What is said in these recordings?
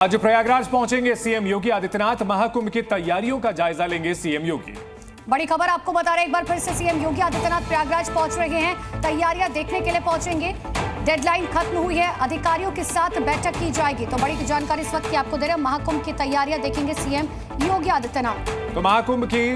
आज प्रयागराज पहुंचेंगे सीएम योगी आदित्यनाथ। महाकुंभ की तैयारियों का जायजा लेंगे सीएम योगी। बड़ी खबर आपको बता रहे हैं, एक बार फिर से सीएम योगी आदित्यनाथ प्रयागराज पहुंच रहे हैं। तैयारियां देखने के लिए पहुंचेंगे। डेडलाइन खत्म हुई है, अधिकारियों के साथ बैठक की जाएगी। तो बड़ी जानकारी इस वक्त की आपको दे रहे हैं। महाकुंभ की तैयारियां देखेंगे सीएम योगी आदित्यनाथ। तो महाकुंभ की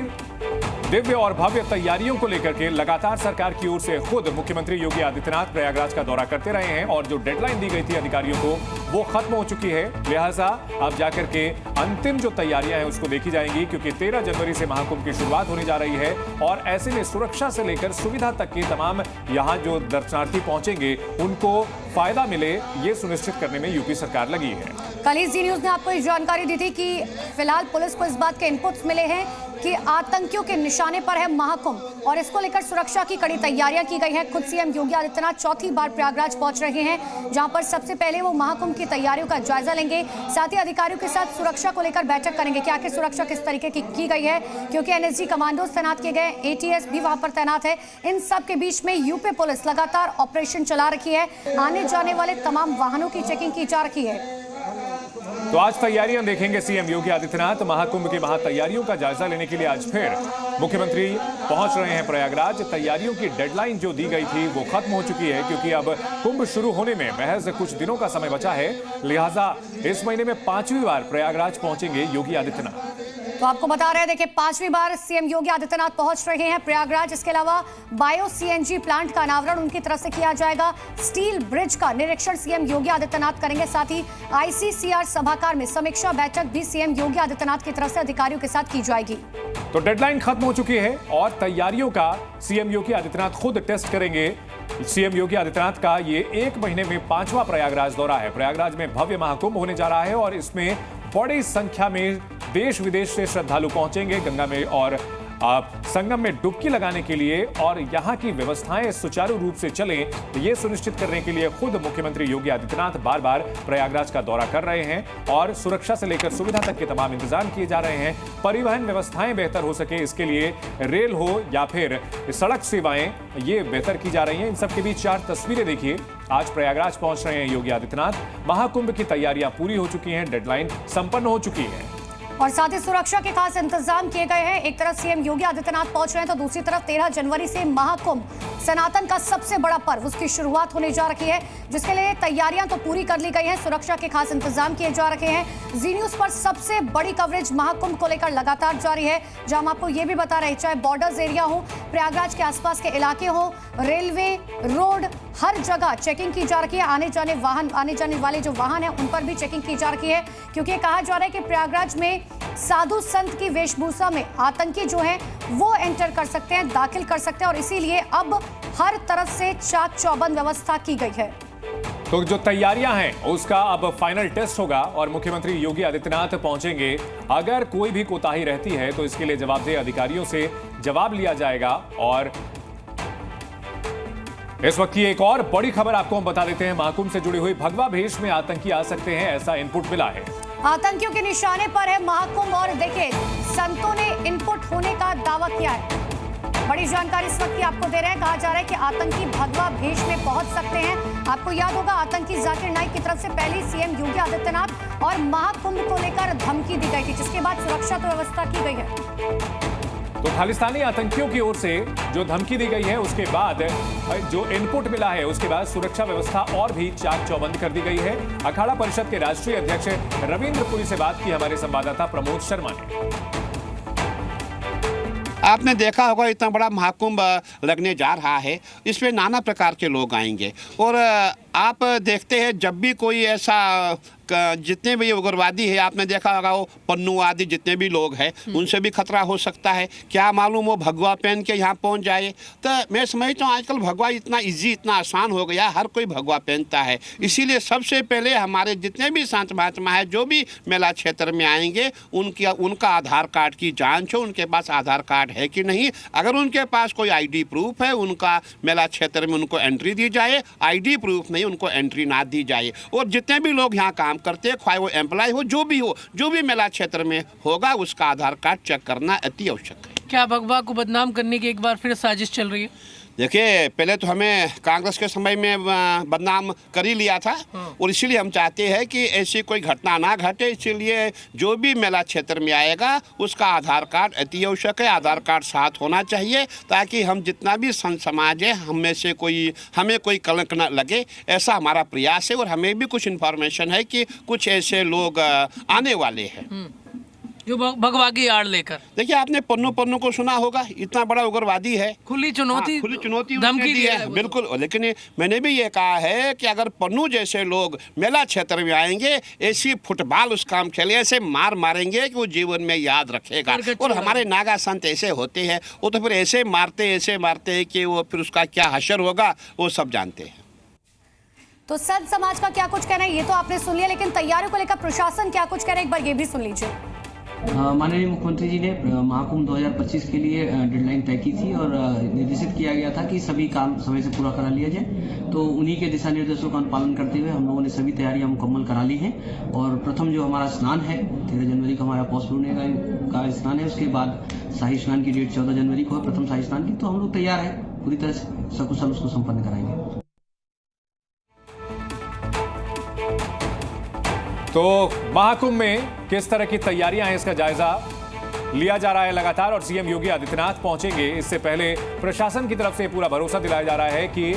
दिव्य और भव्य तैयारियों को लेकर के लगातार सरकार की ओर से खुद मुख्यमंत्री योगी आदित्यनाथ प्रयागराज का दौरा करते रहे हैं और जो डेडलाइन दी गई थी अधिकारियों को वो खत्म हो चुकी है। लिहाजा अब जाकर के अंतिम जो तैयारियां हैं उसको देखी जाएंगी, क्योंकि 13 जनवरी से महाकुंभ की शुरुआत होने जा रही है और ऐसे में सुरक्षा से लेकर सुविधा तक के तमाम यहाँ जो दर्शनार्थी पहुंचेंगे उनको फायदा मिले, ये सुनिश्चित करने में यूपी सरकार लगी है। कल ही जी न्यूज ने आपको इस जानकारी दी थी कि फिलहाल पुलिस को इस बात के इनपुट्स मिले हैं कि आतंकियों के निशाने पर है महाकुंभ और इसको लेकर सुरक्षा की कड़ी तैयारियां की गई हैं। खुद सीएम योगी आदित्यनाथ चौथी बार प्रयागराज पहुंच रहे हैं, जहां पर सबसे पहले वो महाकुंभ की तैयारियों का जायजा लेंगे। साथ ही अधिकारियों के साथ सुरक्षा को लेकर बैठक करेंगे कि आखिर सुरक्षा किस तरीके की गई है, क्योंकि एनएसजी कमांडोज तैनात किए गए, एटीएस भी वहां पर तैनात है। इन सब के बीच में यूपी पुलिस लगातार ऑपरेशन चला रखी है। आने जाने वाले तमाम वाहनों की चेकिंग की जा रही है। तो आज तैयारियां देखेंगे सीएम योगी आदित्यनाथ। महाकुंभ की तैयारियों का जायजा लेने के लिए आज फिर मुख्यमंत्री पहुंच रहे हैं प्रयागराज। तैयारियों की डेडलाइन जो दी गई थी वो खत्म हो चुकी है, क्योंकि अब कुंभ शुरू होने में महज कुछ दिनों का समय बचा है। लिहाजा इस महीने में 5वीं बार प्रयागराज पहुंचेंगे योगी आदित्यनाथ। तो आपको बता रहे हैं, देखिए 5वीं बार सीएम योगी आदित्यनाथ पहुंच रहे हैं प्रयागराज। इसके अलावा बायो सीएनजी प्लांट का अनावरण उनकी तरफ से किया जाएगा। स्टील ब्रिज का निरीक्षण सीएम योगी आदित्यनाथ करेंगे। साथ ही आईसीसीआर सभागार में समीक्षा बैठक भी सीएम योगी आदित्यनाथ की तरफ से अधिकारियों के साथ की जाएगी। तो डेडलाइन खत्म हो चुकी है और तैयारियों का सीएम योगी आदित्यनाथ खुद टेस्ट करेंगे। सीएम योगी आदित्यनाथ का ये एक महीने में 5वां प्रयागराज दौरा है। प्रयागराज में भव्य महाकुंभ होने जा रहा है और इसमें बड़ी संख्या में देश विदेश से श्रद्धालु पहुंचेंगे गंगा में और संगम में डुबकी लगाने के लिए, और यहां की व्यवस्थाएं सुचारू रूप से चलें ये सुनिश्चित करने के लिए खुद मुख्यमंत्री योगी आदित्यनाथ बार बार प्रयागराज का दौरा कर रहे हैं और सुरक्षा से लेकर सुविधा तक के तमाम इंतजाम किए जा रहे हैं। परिवहन व्यवस्थाएं बेहतर हो सके इसके लिए रेल हो या फिर सड़क सेवाएं ये बेहतर की जा रही हैं। इन सबके बीच 4 तस्वीरें देखिए। आज प्रयागराज पहुंच रहे हैं योगी आदित्यनाथ। महाकुंभ की तैयारियां पूरी हो चुकी हैं, डेडलाइन संपन्न हो चुकी है और साथ ही सुरक्षा के खास इंतजाम किए गए हैं। एक तरफ सीएम योगी आदित्यनाथ पहुंच रहे हैं तो दूसरी तरफ 13 जनवरी से महाकुंभ, सनातन का सबसे बड़ा पर्व, उसकी शुरुआत होने जा रही है, जिसके लिए तैयारियां तो पूरी कर ली गई हैं। सुरक्षा के खास इंतजाम किए जा रहे हैं। जी न्यूज पर सबसे बड़ी कवरेज महाकुंभ को लेकर लगातार जारी है, जहां हम आपको ये भी बता रहे हैं चाहे बॉर्डर्स एरिया हो, प्रयागराज के आसपास के इलाके हो, रेलवे, रोड, हर जगह चेकिंग की जा रही है। आने जाने वाले जो वाहन है उन पर भी चेकिंग की जा रही है, क्योंकि कहा जा रहा है कि प्रयागराज में साधु संत की वेशभूषा में आतंकी जो हैं वो एंटर कर सकते हैं, दाखिल कर सकते हैं, और इसीलिए अब हर तरफ से चाक चौबंद व्यवस्था की गई है। तो जो तैयारियां हैं उसका अब फाइनल टेस्ट होगा और मुख्यमंत्री योगी आदित्यनाथ पहुंचेंगे। अगर कोई भी कोताही रहती है तो इसके लिए जवाबदेह अधिकारियों से जवाब लिया जाएगा। और इस वक्त की एक और बड़ी खबर आपको हम बता देते हैं। महाकुंभ से जुड़ी हुई भगवा भेष में आतंकी आ सकते हैं, ऐसा इनपुट मिला है। आतंकियों के निशाने पर है महाकुंभ और देखिए संतों ने इनपुट होने का दावा किया है। बड़ी जानकारी इस वक्त की आपको दे रहे हैं। कहा जा रहा है कि आतंकी भगवा भेष में पहुंच सकते हैं। आपको याद होगा आतंकी जाकिर नाइक की तरफ से पहले सीएम योगी आदित्यनाथ और महाकुंभ को लेकर धमकी दी गई थी, जिसके बाद सुरक्षा तो व्यवस्था की गई है। तो खालिस्तानी आतंकियों की ओर से जो धमकी दी गई है उसके बाद जो इनपुट मिला है उसके बाद सुरक्षा व्यवस्था और भी चाक चौबंद कर दी गई है। अखाड़ा परिषद के राष्ट्रीय अध्यक्ष रविंद्रपुरी से बात की हमारे संवाददाता प्रमोद शर्मा ने। आपने देखा होगा इतना बड़ा महाकुंभ लगने जा रहा है, इसमें नाना प्रकार के लोग आएंगे और आप देखते हैं जब भी कोई ऐसा जितने भी उग्रवादी है, आपने देखा होगा वो पन्नू आदि जितने भी लोग हैं उनसे भी खतरा हो सकता है। क्या मालूम वो भगवा पहन के यहाँ पहुँच जाए। तो मैं समझता हूँ आजकल भगवा इतना इजी, इतना आसान हो गया, हर कोई भगवा पहनता है। इसीलिए सबसे पहले हमारे जितने भी संत महात्मा है जो भी मेला क्षेत्र में आएंगे उनका आधार कार्ड की जाँच हो, उनके पास आधार कार्ड है कि नहीं। अगर उनके पास कोई ID प्रूफ है उनका मेला क्षेत्र में उनको एंट्री दी जाए, ID प्रूफ नहीं उनको एंट्री ना दी जाए। और जितने भी लोग यहाँ काम करते हैं, चाहे वो एम्प्लॉय हो, जो भी मेला क्षेत्र में होगा उसका आधार कार्ड चेक करना अति आवश्यक है। क्या भगवा को बदनाम करने की एक बार फिर साजिश चल रही है? देखिए, पहले तो हमें कांग्रेस के समय में बदनाम कर ही लिया था और इसीलिए हम चाहते हैं कि ऐसी कोई घटना ना घटे। इसीलिए जो भी मेला क्षेत्र में आएगा उसका आधार कार्ड अति आवश्यक है, आधार कार्ड साथ होना चाहिए ताकि हम जितना भी संत समाज है हमें से हमें कोई कलंक न लगे, ऐसा हमारा प्रयास है। और हमें भी कुछ इन्फॉर्मेशन है कि कुछ ऐसे लोग आने वाले हैं जो भगवा की आड़ लेकर। देखिए, आपने पन्नू को सुना होगा, इतना बड़ा उग्रवादी है, खुली चुनौती धमकी दी है। बिल्कुल, लेकिन मैंने भी ये कहा है कि अगर पन्नू जैसे लोग मेला क्षेत्र में आएंगे, ऐसी फुटबॉल उस काम खेले, ऐसे मारेंगे कि वो जीवन में याद रखेगा। और हमारे नागा संत ऐसे होते हैं, वो तो फिर ऐसे मारते हैं कि वो फिर उसका क्या हशर होगा वो सब जानते हैं। तो संत समाज का क्या कुछ कहना है ये तो आपने सुन लिया, लेकिन तैयारियों को लेकर प्रशासन क्या कुछ कह रहा है एक बार ये भी सुन लीजिए। माननीय मुख्यमंत्री जी ने महाकुंभ 2025 के लिए डेडलाइन तय की थी और निर्देशित किया गया था कि सभी काम समय से पूरा करा लिया जाए। तो उन्हीं के दिशा निर्देशों का पालन करते हुए हम लोगों ने सभी तैयारियां मुकम्मल करा ली हैं। और प्रथम जो हमारा स्नान है 13 जनवरी को हमारा पौष पूर्णिमा का स्नान है, उसके बाद शाही स्नान की डेट 14 जनवरी को है, प्रथम शाही स्नान की। तो हम लोग तैयार हैं, पूरी तरह से सकुशल उसको संपन्न कराएंगे। तो महाकुंभ में किस तरह की तैयारियां हैं इसका जायजा लिया जा रहा है लगातार, और सीएम योगी आदित्यनाथ पहुंचेंगे। इससे पहले प्रशासन की तरफ से पूरा भरोसा दिलाया जा रहा है कि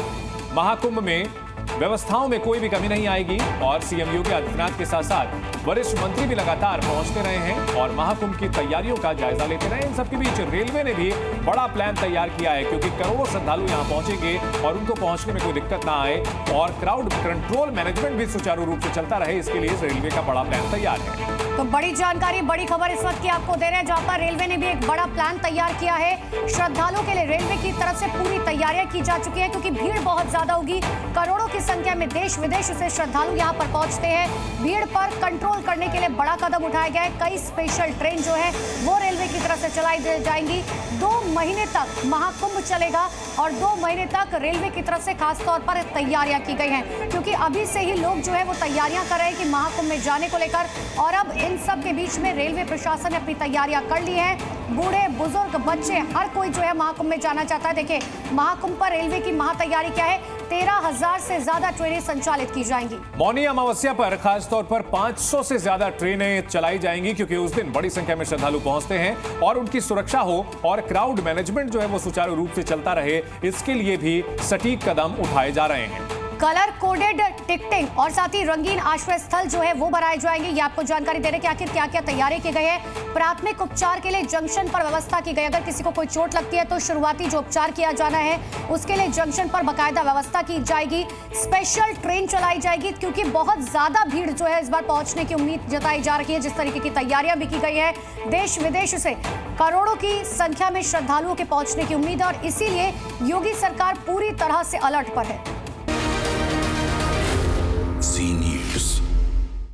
महाकुंभ में व्यवस्थाओं में कोई भी कमी नहीं आएगी। और सीएम योगी आदित्यनाथ के साथ साथ वरिष्ठ मंत्री भी लगातार पहुंचते रहे हैं और महाकुंभ की तैयारियों का जायजा लेते रहे। इन सबके बीच रेलवे ने भी बड़ा प्लान तैयार किया है, क्योंकि करोड़ों श्रद्धालु यहां पहुंचेंगे और उनको पहुंचने में कोई दिक्कत ना आए और क्राउड कंट्रोल मैनेजमेंट भी सुचारू रूप से चलता रहे, इसके लिए रेलवे का बड़ा प्लान तैयार है। तो बड़ी जानकारी, बड़ी खबर इस वक्त की आपको दे रहे हैं, जहां पर रेलवे ने भी एक बड़ा प्लान तैयार किया है। श्रद्धालुओं के लिए रेलवे की तरफ से पूरी तैयारियां की जा चुकी है, क्योंकि भीड़ बहुत ज्यादा होगी। करोड़ों की संख्या में देश विदेश से श्रद्धालु यहां पर पहुंचते हैं। भीड़ पर कंट्रोल करने के लिए बड़ा कदम उठाया गया है। कई स्पेशल ट्रेन जो है वो रेलवे की तरफ से चलाई जाएंगी। 2 महीने तक महाकुंभ चलेगा और 2 महीने तक रेलवे की तरफ से खासतौर पर तैयारियां की गई हैं, क्योंकि अभी से ही लोग जो है वो तैयारियां कर रहे हैं कि महाकुंभ में जाने को लेकर। और अब इन सब के बीच में रेलवे प्रशासन ने अपनी तैयारियां कर ली है। बूढ़े बुजुर्ग बच्चे हर कोई जो है महाकुंभ में जाना चाहता है। देखिए, महाकुंभ पर रेलवे की महातैयारी क्या है, 13,000 से ज्यादा ट्रेनें संचालित की जाएंगी। मौनी अमावस्या पर खासतौर पर 500 से ज्यादा ट्रेनें चलाई जाएंगी, क्योंकि उस दिन बड़ी संख्या में श्रद्धालु पहुंचते हैं और उनकी सुरक्षा हो और क्राउड मैनेजमेंट जो है वो सुचारू रूप से चलता रहे, इसके लिए भी सटीक कदम उठाए जा रहे हैं। कलर कोडेड टिकटिंग और साथ ही रंगीन आश्रय स्थल जो है वो बनाए जाएंगे। ये आपको जानकारी दे रहे कि आखिर क्या क्या तैयारी की गई है। प्राथमिक उपचार के लिए जंक्शन पर व्यवस्था की गई। अगर किसी को कोई चोट लगती है तो शुरुआती जो उपचार किया जाना है उसके लिए जंक्शन पर बाकायदा व्यवस्था की जाएगी। स्पेशल ट्रेन चलाई जाएगी, क्योंकि बहुत ज्यादा भीड़ जो है इस बार पहुंचने की उम्मीद जताई जा रही है। जिस तरीके की तैयारियां भी की गई है, देश विदेश से करोड़ों की संख्या में श्रद्धालुओं के पहुंचने की उम्मीद है और इसीलिए योगी सरकार पूरी तरह से अलर्ट पर है।